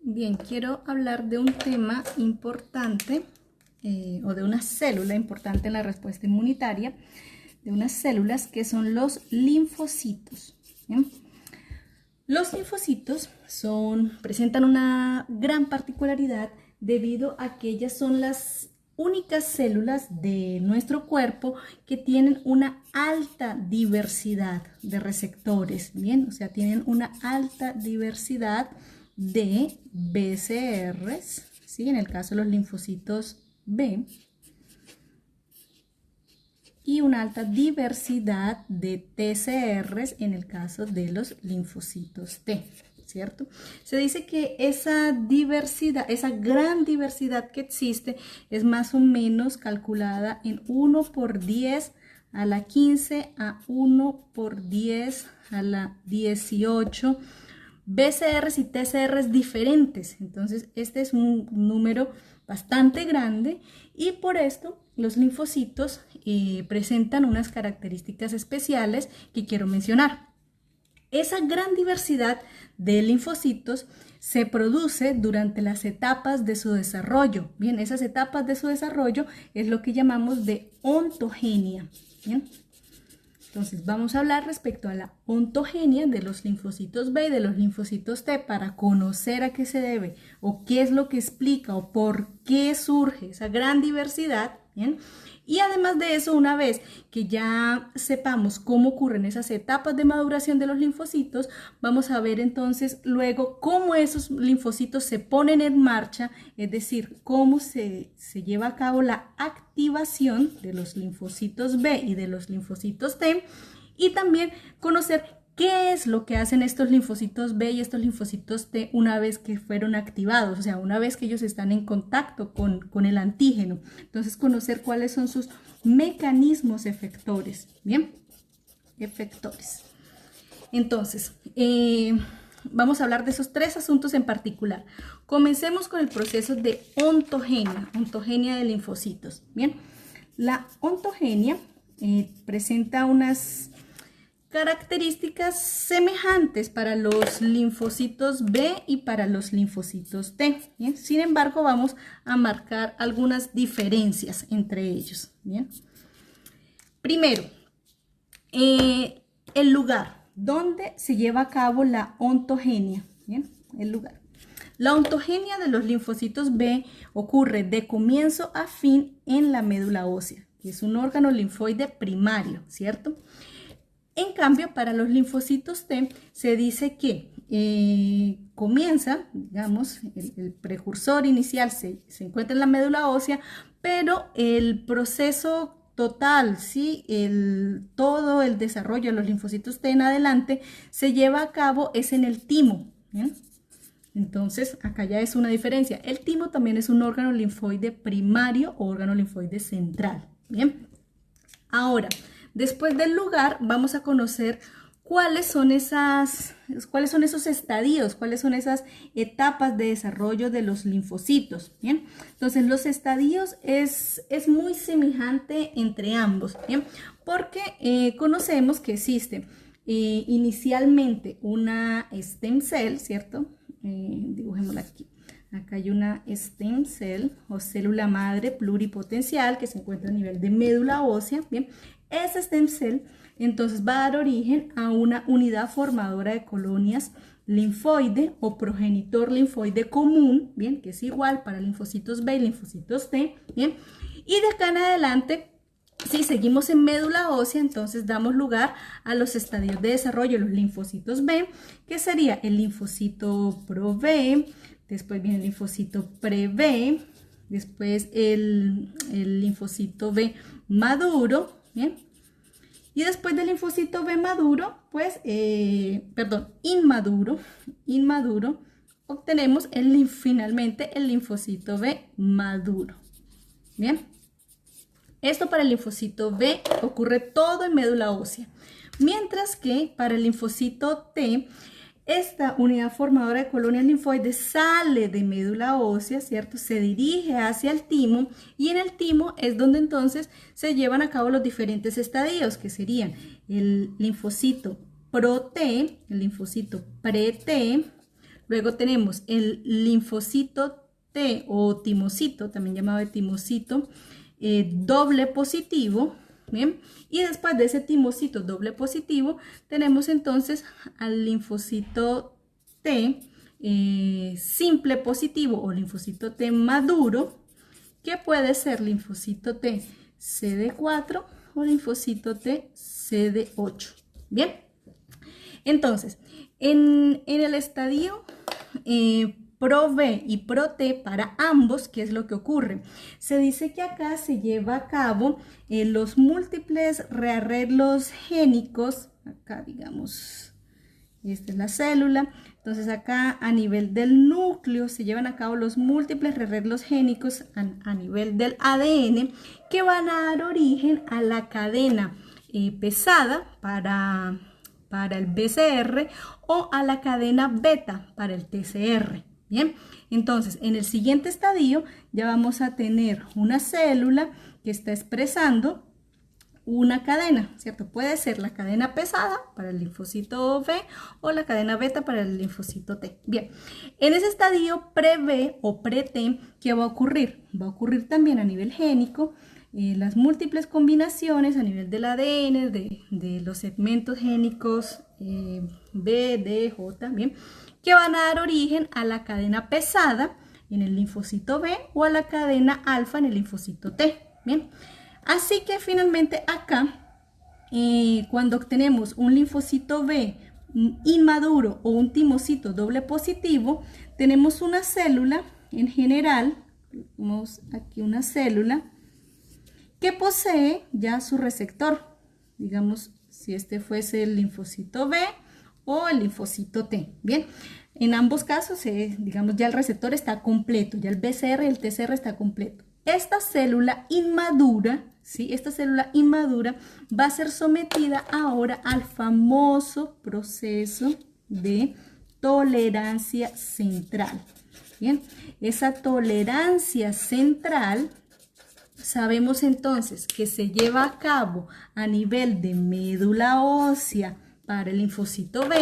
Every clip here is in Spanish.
Bien, quiero hablar de un tema importante o de una célula importante en la respuesta inmunitaria, de unas células que son los linfocitos. ¿Bien? Los linfocitos presentan una gran particularidad debido a que ellas son las únicas células de nuestro cuerpo que tienen una alta diversidad de receptores, ¿bien? O sea, tienen una alta diversidad de BCRs, ¿sí? En el caso de los linfocitos B, y una alta diversidad de TCRs en el caso de los linfocitos T, ¿cierto? Se dice que esa diversidad, esa gran diversidad que existe es más o menos calculada en 1 por 10 a la 15 a 1 por 10 a la 18 BCRs y TCRs diferentes. Entonces, este es un número bastante grande y por esto los linfocitos presentan unas características especiales que quiero mencionar. Esa gran diversidad de linfocitos se produce durante las etapas de su desarrollo. Bien, esas etapas de su desarrollo es lo que llamamos de ontogenia. Bien. Entonces vamos a hablar respecto a la ontogenia de los linfocitos B y de los linfocitos T para conocer a qué se debe o qué es lo que explica o por qué surge esa gran diversidad, ¿bien? Y además de eso, una vez que ya sepamos cómo ocurren esas etapas de maduración de los linfocitos, vamos a ver entonces luego cómo esos linfocitos se ponen en marcha, es decir, cómo se lleva a cabo la activación de los linfocitos B y de los linfocitos T, y también conocer qué es lo que hacen estos linfocitos B y estos linfocitos T una vez que fueron activados, o sea, una vez que ellos están en contacto con el antígeno. Entonces, conocer cuáles son sus mecanismos efectores. Bien, efectores. Entonces, vamos a hablar de esos tres asuntos en particular. Comencemos con el proceso de ontogenia de linfocitos. Bien, la ontogenia presenta unas características semejantes para los linfocitos B y para los linfocitos T. ¿Bien? Sin embargo, vamos a marcar algunas diferencias entre ellos. ¿Bien? Primero, el lugar donde se lleva a cabo la ontogenia. ¿Bien? El lugar. La ontogenia de los linfocitos B ocurre de comienzo a fin en la médula ósea, que es un órgano linfoide primario, ¿cierto? En cambio, para los linfocitos T se dice que comienza, digamos, el precursor inicial se encuentra en la médula ósea, pero el proceso total, ¿sí? Todo el desarrollo de los linfocitos T en adelante se lleva a cabo es en el timo. ¿Bien? Entonces, acá ya es una diferencia. El timo también es un órgano linfoide primario o órgano linfoide central. Bien. Ahora, después del lugar, vamos a conocer cuáles son esos estadios, cuáles son esas etapas de desarrollo de los linfocitos. ¿Bien? Entonces, los estadios es muy semejante entre ambos, ¿bien? Porque conocemos que existe inicialmente una stem cell, ¿cierto? Dibujémosla aquí. Acá hay una stem cell o célula madre pluripotencial que se encuentra a nivel de médula ósea. Bien, esa stem cell entonces va a dar origen a una unidad formadora de colonias linfoide o progenitor linfoide común, bien, que es igual para linfocitos B y linfocitos T, bien, y de acá en adelante, si seguimos en médula ósea, entonces damos lugar a los estadios de desarrollo de los linfocitos B, que sería el linfocito pro-B, después viene el linfocito pre-B, después el linfocito B maduro, ¿bien? Y después del linfocito B maduro, pues, inmaduro, obtenemos finalmente el linfocito B maduro, ¿bien? Esto para el linfocito B ocurre todo en médula ósea, mientras que para el linfocito T, esta unidad formadora de colonias linfoides sale de médula ósea, ¿cierto? Se dirige hacia el timo y en el timo es donde entonces se llevan a cabo los diferentes estadios, que serían el linfocito pro-T, el linfocito pre-T, Luego tenemos el linfocito T o timocito, también llamado de timocito, doble positivo. Bien, y después de ese timocito doble positivo tenemos entonces al linfocito T simple positivo o linfocito T maduro, que puede ser linfocito T CD4 o linfocito T CD8. Bien, entonces en el estadio Pro-B y Pro-T para ambos, ¿qué es lo que ocurre? Se dice que acá se lleva a cabo los múltiples rearreglos génicos, acá digamos, esta es la célula, entonces acá a nivel del núcleo se llevan a cabo los múltiples rearreglos génicos a nivel del ADN que van a dar origen a la cadena pesada para el BCR o a la cadena beta para el TCR. Bien, entonces en el siguiente estadio ya vamos a tener una célula que está expresando una cadena, ¿cierto? Puede ser la cadena pesada para el linfocito B o la cadena beta para el linfocito T. Bien, en ese estadio pre-B o pre-T, ¿qué va a ocurrir? Va a ocurrir también a nivel génico las múltiples combinaciones a nivel del ADN, de los segmentos génicos B, D, J, bien, que van a dar origen a la cadena pesada en el linfocito B o a la cadena alfa en el linfocito T. Bien, así que finalmente acá, cuando obtenemos un linfocito B inmaduro o un timocito doble positivo, tenemos una célula en general, tenemos aquí una célula que posee ya su receptor, digamos, si este fuese el linfocito B o el linfocito T. Bien, en ambos casos, digamos, ya el receptor está completo, ya el BCR y el TCR está completo. Esta célula inmadura, ¿sí? Esta célula inmadura va a ser sometida ahora al famoso proceso de tolerancia central. Bien, esa tolerancia central, sabemos entonces que se lleva a cabo a nivel de médula ósea para el linfocito B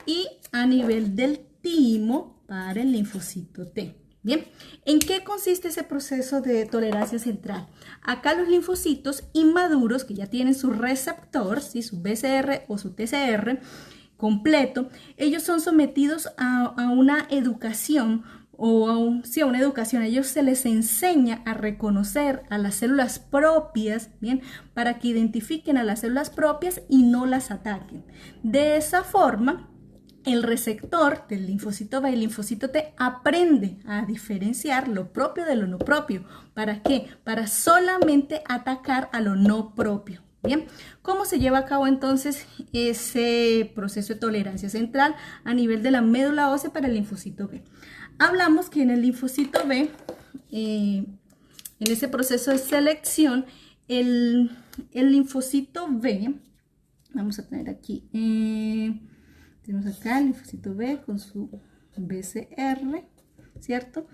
y a nivel del timo para el linfocito T. Bien, ¿en qué consiste ese proceso de tolerancia central? Acá los linfocitos inmaduros que ya tienen su receptor, ¿sí? Su BCR o su TCR completo, ellos son sometidos a una educación o a una educación. A ellos se les enseña a reconocer a las células propias, bien, para que identifiquen a las células propias y no las ataquen. De esa forma, el receptor del linfocito B y linfocito T aprende a diferenciar lo propio de lo no propio. ¿Para qué? Para solamente atacar a lo no propio. Bien, ¿cómo se lleva a cabo entonces ese proceso de tolerancia central a nivel de la médula ósea para el linfocito B? Hablamos que en el linfocito B, en ese proceso de selección, el linfocito B, vamos a tener aquí, tenemos acá el linfocito B con su BCR, ¿cierto?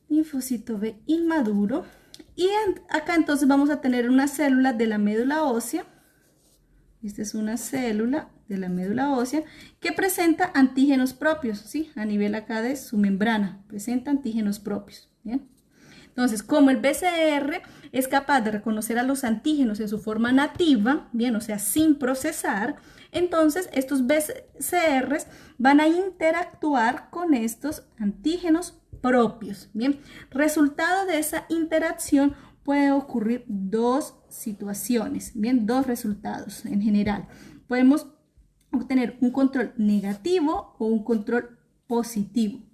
Linfocito B inmaduro. Y acá entonces vamos a tener una célula de la médula ósea. Esta es una célula de la médula ósea que presenta antígenos propios, ¿sí? A nivel acá de su membrana, presenta antígenos propios, ¿bien? Entonces, como el BCR es capaz de reconocer a los antígenos en su forma nativa, bien, o sea, sin procesar, entonces estos BCRs van a interactuar con estos antígenos propios, bien. Resultado de esa interacción puede ocurrir dos situaciones, bien, dos resultados en general. Podemos obtener un control negativo o un control positivo.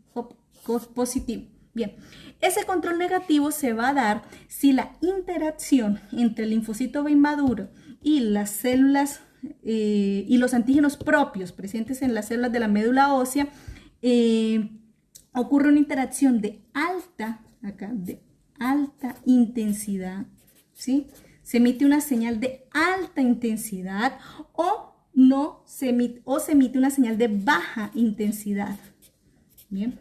Bien, ese control negativo se va a dar si la interacción entre el linfocito B inmaduro y las células y los antígenos propios presentes en las células de la médula ósea ocurre una interacción de alta intensidad, ¿sí? Se emite una señal de alta intensidad o se emite una señal de baja intensidad. Bien,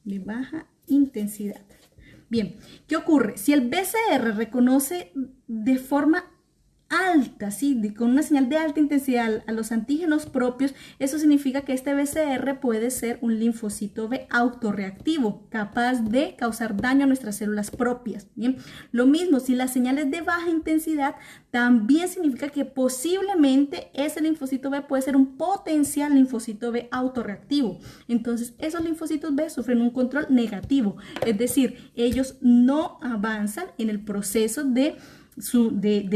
de baja intensidad. Bien, ¿qué ocurre? Si el BCR reconoce de forma alta, ¿sí? Con una señal de alta intensidad a los antígenos propios, eso significa que este BCR puede ser un linfocito B autorreactivo, capaz de causar daño a nuestras células propias, ¿bien? Lo mismo, si la señal es de baja intensidad, también significa que posiblemente ese linfocito B puede ser un potencial linfocito B autorreactivo. Entonces, esos linfocitos B sufren un control negativo, es decir, ellos no avanzan en el proceso de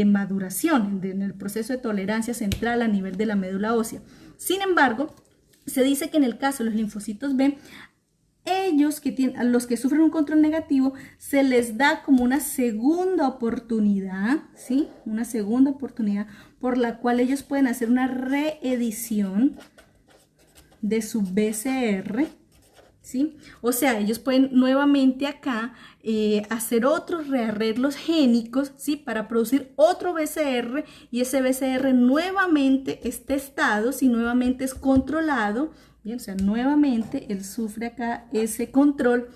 maduración, en el proceso de tolerancia central a nivel de la médula ósea. Sin embargo, se dice que en el caso de los linfocitos B, a los que sufren un control negativo, se les da como una segunda oportunidad, ¿sí? Una segunda oportunidad por la cual ellos pueden hacer una reedición de su BCR, ¿sí? O sea, ellos pueden nuevamente acá hacer otros rearreglos génicos, ¿sí? Para producir otro BCR y ese BCR nuevamente es testado, si nuevamente es controlado, bien, o sea, nuevamente él sufre acá ese control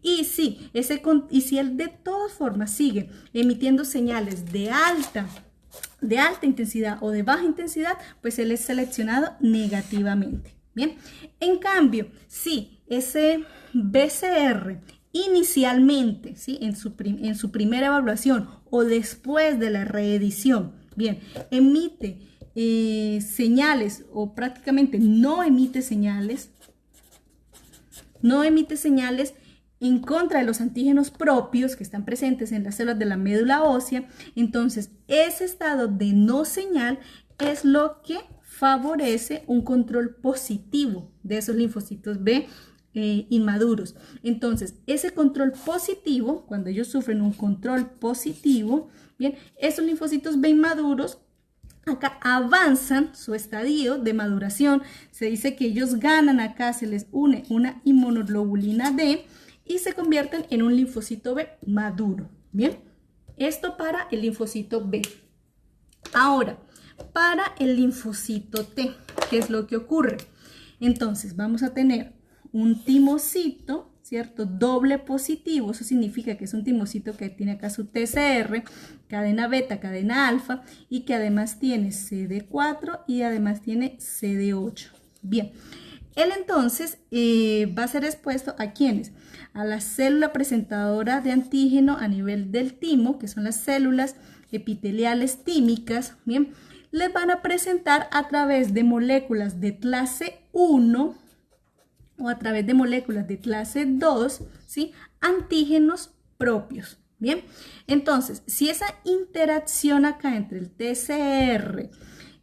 y si él de todas formas sigue emitiendo señales de alta intensidad o de baja intensidad, pues él es seleccionado negativamente. Bien, en cambio, si ese BCR inicialmente, ¿sí? en su primera evaluación o después de la reedición, bien, emite señales o prácticamente no emite señales en contra de los antígenos propios que están presentes en las células de la médula ósea, entonces ese estado de no señal es lo que favorece un control positivo de esos linfocitos B inmaduros. Entonces, ese control positivo, cuando ellos sufren un control positivo, bien, esos linfocitos B inmaduros acá avanzan su estadio de maduración. Se dice que ellos ganan acá, se les une una inmunoglobulina D y se convierten en un linfocito B maduro. Bien, esto para el linfocito B. Ahora, para el linfocito T, ¿qué es lo que ocurre? Entonces, vamos a tener un timocito, ¿cierto? Doble positivo, eso significa que es un timocito que tiene acá su TCR, cadena beta, cadena alfa, y que además tiene CD4 y además tiene CD8. Bien, él entonces va a ser expuesto ¿a quiénes? A la célula presentadora de antígeno a nivel del timo, que son las células epiteliales tímicas, bien, les van a presentar a través de moléculas de clase 1 o a través de moléculas de clase 2, ¿sí? Antígenos propios, ¿bien? Entonces, si esa interacción acá entre el TCR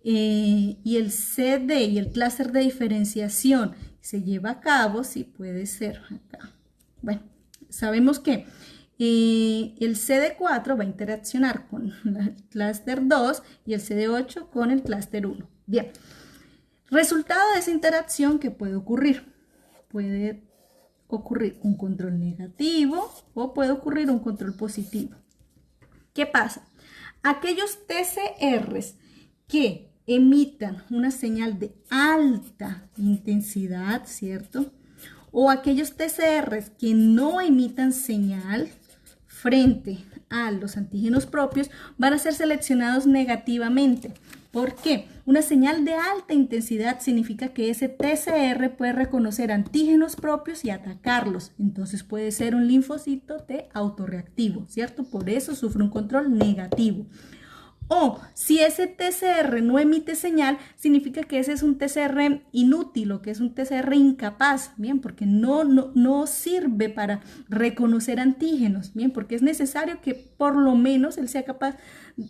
y el CD y el clúster de diferenciación se lleva a cabo, sí puede ser acá. Bueno, sabemos que el CD4 va a interaccionar con el clúster 2 y el CD8 con el clúster 1. Bien, resultado de esa interacción, ¿qué puede ocurrir? Puede ocurrir un control negativo o puede ocurrir un control positivo. ¿Qué pasa? Aquellos TCRs que emitan una señal de alta intensidad, ¿cierto? O aquellos TCRs que no emitan señal frente a los antígenos propios van a ser seleccionados negativamente. ¿Por qué? Una señal de alta intensidad significa que ese TCR puede reconocer antígenos propios y atacarlos. Entonces puede ser un linfocito T autorreactivo, ¿cierto? Por eso sufre un control negativo. O si ese TCR no emite señal, significa que ese es un TCR inútil o que es un TCR incapaz, bien, porque no sirve para reconocer antígenos, bien, porque es necesario que por lo menos él sea capaz,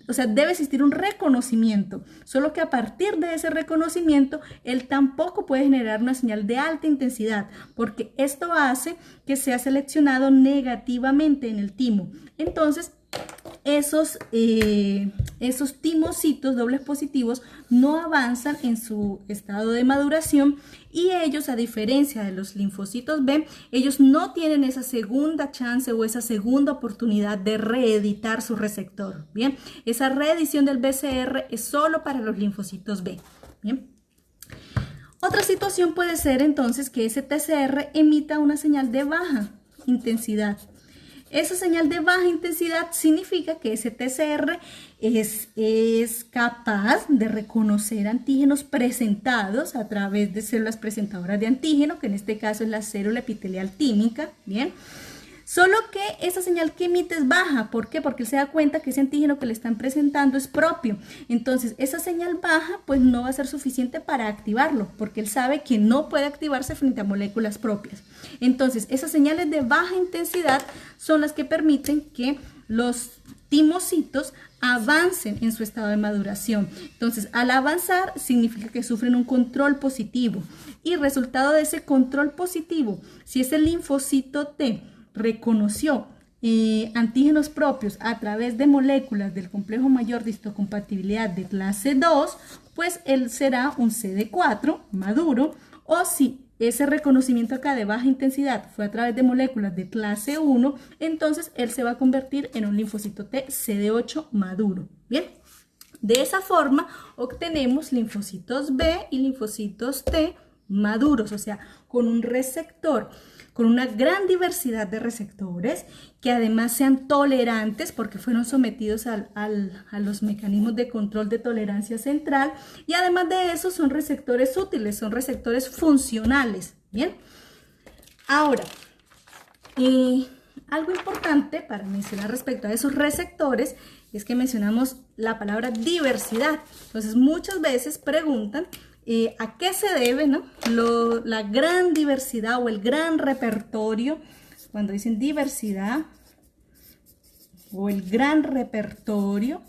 o sea, debe existir un reconocimiento, solo que a partir de ese reconocimiento, él tampoco puede generar una señal de alta intensidad, porque esto hace que sea seleccionado negativamente en el timo. Entonces, esos timocitos dobles positivos no avanzan en su estado de maduración y ellos, a diferencia de los linfocitos B, ellos no tienen esa segunda chance o esa segunda oportunidad de reeditar su receptor. Bien, esa reedición del BCR es solo para los linfocitos B. Bien. Otra situación puede ser entonces que ese TCR emita una señal de baja intensidad. Esa señal de baja intensidad significa que ese TCR es capaz de reconocer antígenos presentados a través de células presentadoras de antígeno, que en este caso es la célula epitelial tímica, ¿bien? Solo que esa señal que emite es baja. ¿Por qué? Porque él se da cuenta que ese antígeno que le están presentando es propio. Entonces, esa señal baja pues no va a ser suficiente para activarlo, porque él sabe que no puede activarse frente a moléculas propias. Entonces, esas señales de baja intensidad son las que permiten que los timocitos avancen en su estado de maduración. Entonces, al avanzar significa que sufren un control positivo. Y resultado de ese control positivo, si ese linfocito T reconoció antígenos propios a través de moléculas del complejo mayor de histocompatibilidad de clase 2, pues él será un CD4 maduro, o si ese reconocimiento acá de baja intensidad fue a través de moléculas de clase 1, entonces él se va a convertir en un linfocito T CD8 maduro. Bien, de esa forma obtenemos linfocitos B y linfocitos T maduros, o sea, con un receptor, con una gran diversidad de receptores que además sean tolerantes porque fueron sometidos a los mecanismos de control de tolerancia central, y además de eso son receptores útiles, son receptores funcionales. Bien, ahora algo importante para mencionar respecto a esos receptores es que mencionamos la palabra diversidad. Entonces muchas veces preguntan ¿a qué se debe, no? La gran diversidad o el gran repertorio, cuando dicen diversidad, o el gran repertorio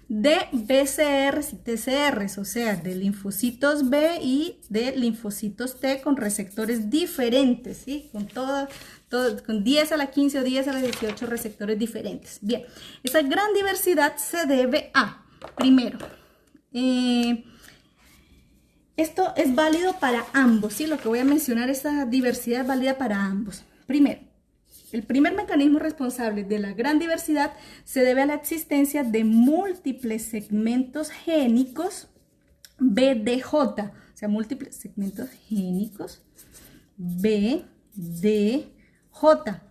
de BCRs y TCRs, o sea, de linfocitos B y de linfocitos T con receptores diferentes, ¿sí? Con 10 a la 15 o 10 a la 18 receptores diferentes. Bien, esa gran diversidad se debe a, primero, esto es válido para ambos, ¿sí? Lo que voy a mencionar, esta diversidad es válida para ambos. Primero, el primer mecanismo responsable de la gran diversidad se debe a la existencia de múltiples segmentos génicos BDJ, o sea, múltiples segmentos génicos BDJ,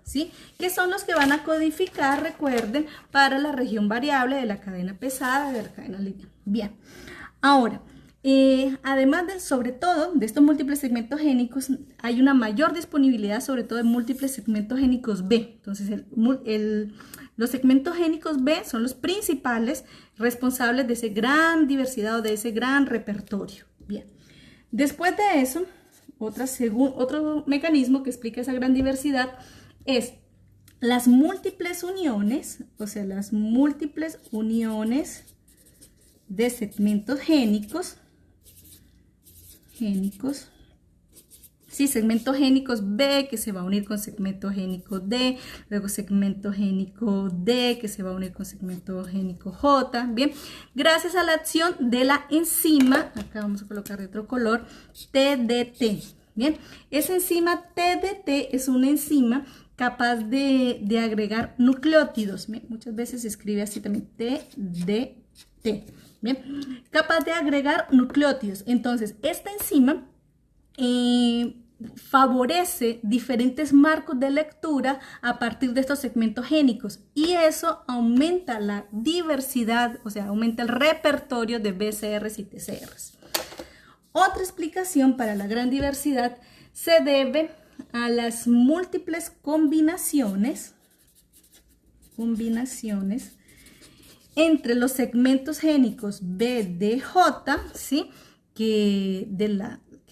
¿sí? Que son los que van a codificar, recuerden, para la región variable de la cadena pesada, de la cadena lineal. Bien, ahora, además de, sobre todo, de estos múltiples segmentos génicos, hay una mayor disponibilidad, sobre todo, de múltiples segmentos génicos B. Entonces, los segmentos génicos B son los principales responsables de esa gran diversidad o de ese gran repertorio. Bien, después de eso, otro mecanismo que explica esa gran diversidad es las múltiples uniones, o sea, las múltiples uniones de segmentos génicos, sí, segmentos génicos B que se va a unir con segmento génico D, luego segmento génico D que se va a unir con segmento génico J, bien, gracias a la acción de la enzima, acá vamos a colocar de otro color, TDT, bien, esa enzima TDT es una enzima capaz de agregar nucleótidos, bien, muchas veces se escribe así también, TDT, bien, capaz de agregar nucleótidos. Entonces, esta enzima favorece diferentes marcos de lectura a partir de estos segmentos génicos, y eso aumenta la diversidad, o sea, aumenta el repertorio de BCRs y TCRs. Otra explicación para la gran diversidad se debe a las múltiples combinaciones entre los segmentos génicos BDJ, ¿sí? que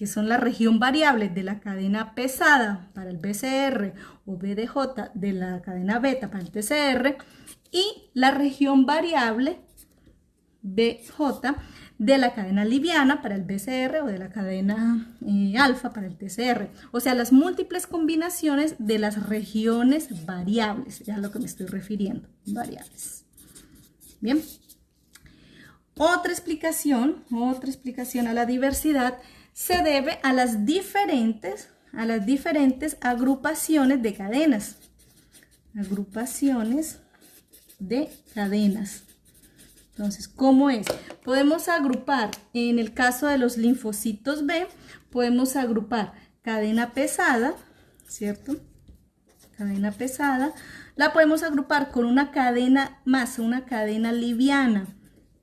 son la región variable de la cadena pesada para el BCR, o BDJ de la cadena beta para el TCR, y la región variable BJ de la cadena liviana para el BCR, o de la cadena alfa para el TCR. O sea, las múltiples combinaciones de las regiones variables, ya es a lo que me estoy refiriendo, variables. Bien, otra explicación a la diversidad se debe a las diferentes agrupaciones de cadenas. Entonces, ¿cómo es? Podemos agrupar, en el caso de los linfocitos B, podemos agrupar cadena pesada, ¿cierto? cadena pesada, la podemos agrupar con una cadena más, una cadena liviana,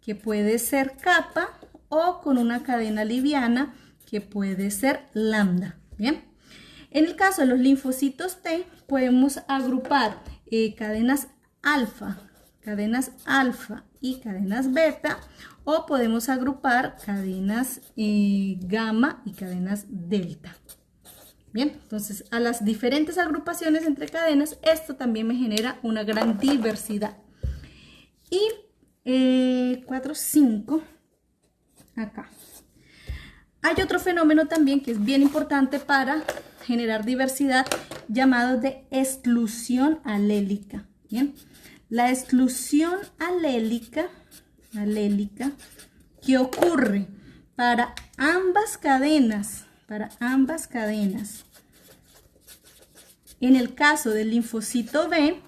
que puede ser kappa, o con una cadena liviana, que puede ser lambda. Bien. En el caso de los linfocitos T, podemos agrupar cadenas alfa y cadenas beta, o podemos agrupar cadenas gamma y cadenas delta. Bien, entonces a las diferentes agrupaciones entre cadenas, esto también me genera una gran diversidad. Y 4, 5, acá. Hay otro fenómeno también que es bien importante para generar diversidad, llamado de exclusión alélica. Bien, la exclusión alélica que ocurre para ambas cadenas, en el caso del linfocito B,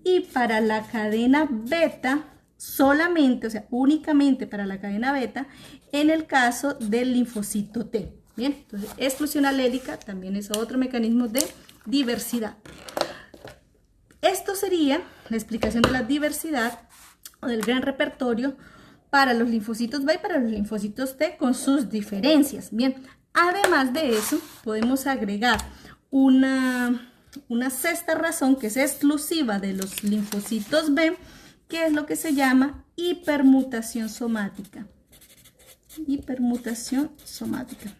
y para la cadena beta solamente, o sea, únicamente para la cadena beta, en el caso del linfocito T. Bien, entonces exclusión alélica también es otro mecanismo de diversidad. Esto sería la explicación de la diversidad o del gran repertorio para los linfocitos B y para los linfocitos T, con sus diferencias. Bien, además de eso, podemos agregar una sexta razón que es exclusiva de los linfocitos B, que es lo que se llama hipermutación somática. Hipermutación somática.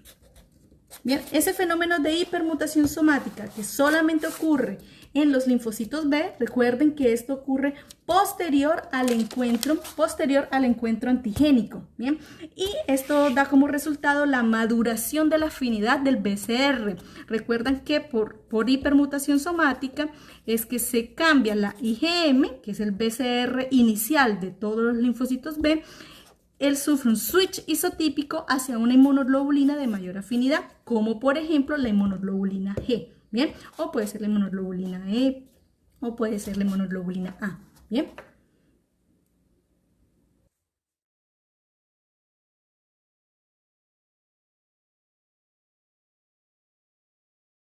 Bien, ese fenómeno de hipermutación somática que solamente ocurre en los linfocitos B, recuerden que esto ocurre posterior al encuentro antigénico. Bien, y esto da como resultado la maduración de la afinidad del BCR. Recuerdan que por hipermutación somática es que se cambia la IgM, que es el BCR inicial de todos los linfocitos B. Él sufre un switch isotípico hacia una inmunoglobulina de mayor afinidad, como por ejemplo la inmunoglobulina G, ¿bien? O puede ser la inmunoglobulina E, o puede ser la inmunoglobulina A, ¿bien?